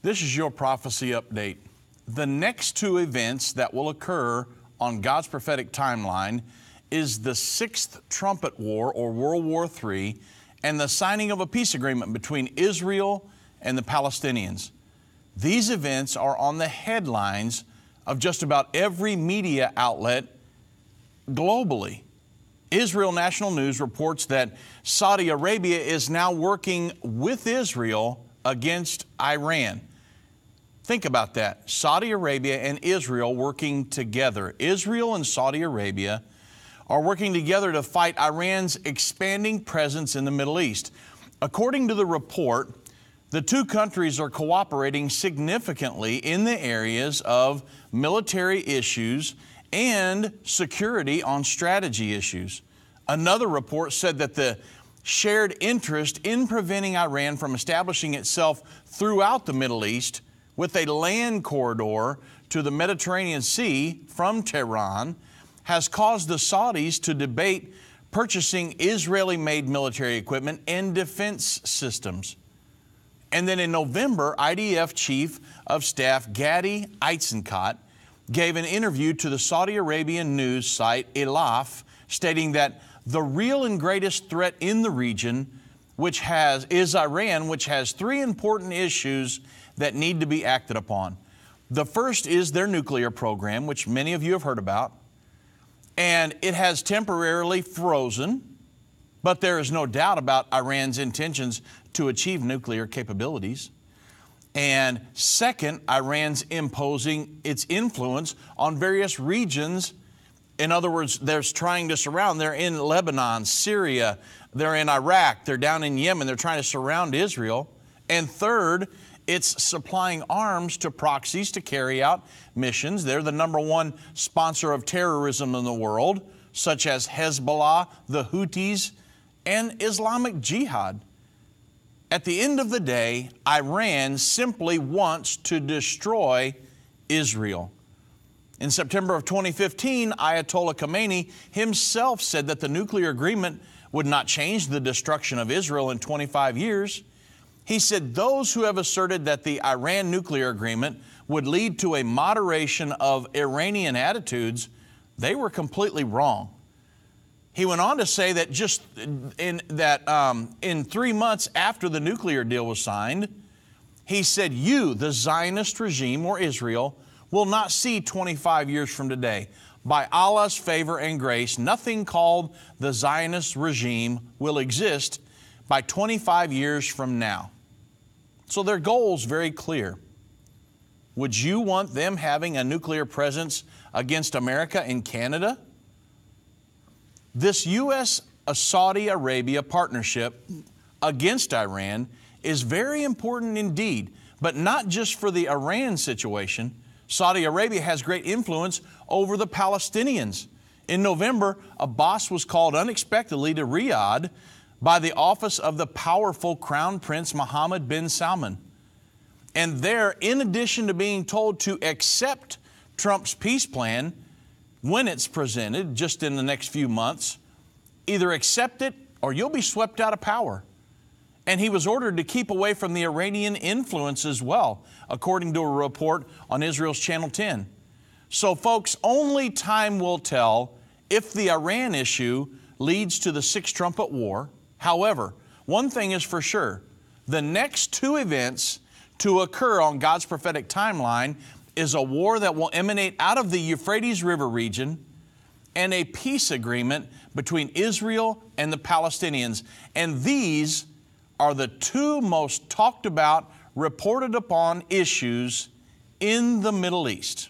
This is your prophecy update. The next two events that will occur on God's prophetic timeline is the Sixth Trumpet War, or World War III, and the signing of a peace agreement between Israel and the Palestinians. These events are on the headlines of just about every media outlet globally. Israel National News reports that Saudi Arabia is now working with Israel against Iran. Think about that. Saudi Arabia and Israel working together. Israel and Saudi Arabia are working together to fight Iran's expanding presence in the Middle East. According to the report, the two countries are cooperating significantly in the areas of military issues and security on strategy issues. Another report said that the shared interest in preventing Iran from establishing itself throughout the Middle East with a land corridor to the Mediterranean Sea from Tehran has caused the Saudis to debate purchasing Israeli-made military equipment and defense systems. And then in November, IDF Chief of Staff Gadi Eisenkot gave an interview to the Saudi Arabian news site Elaf, stating that the real and greatest threat in the region is Iran, which has three important issues that need to be acted upon. The first is their nuclear program, which many of you have heard about, and it has temporarily frozen, but there is no doubt about Iran's intentions to achieve nuclear capabilities. And second, Iran's imposing its influence on various regions. In other words, they're trying to surround. They're in Lebanon, Syria, they're in Iraq, they're down in Yemen. They're trying to surround Israel. And third, it's supplying arms to proxies to carry out missions. They're the number one sponsor of terrorism in the world, such as Hezbollah, the Houthis, and Islamic Jihad. At the end of the day, Iran simply wants to destroy Israel. In September of 2015, Ayatollah Khamenei himself said that the nuclear agreement would not change the destruction of Israel in 25 years. He said those who have asserted that the Iran nuclear agreement would lead to a moderation of Iranian attitudes, they were completely wrong. He went on to say that in 3 months after the nuclear deal was signed, he said, "You, the Zionist regime or Israel, will not see 25 years from today. By Allah's favor and grace, nothing called the Zionist regime will exist by 25 years from now." So their goal's very clear. Would you want them having a nuclear presence against America and Canada? This U.S.-Saudi Arabia partnership against Iran is very important indeed, but not just for the Iran situation. Saudi Arabia has great influence over the Palestinians. In November, Abbas was called unexpectedly to Riyadh by the office of the powerful Crown Prince Mohammed bin Salman. And there, in addition to being told to accept Trump's peace plan when it's presented just in the next few months, either accept it or you'll be swept out of power. And he was ordered to keep away from the Iranian influence as well, according to a report on Israel's Channel 10. So folks, only time will tell if the Iran issue leads to the Sixth Trumpet War. However, one thing is for sure, the next two events to occur on God's prophetic timeline is a war that will emanate out of the Euphrates River region and a peace agreement between Israel and the Palestinians. And these are the two most talked about, reported upon issues in the Middle East.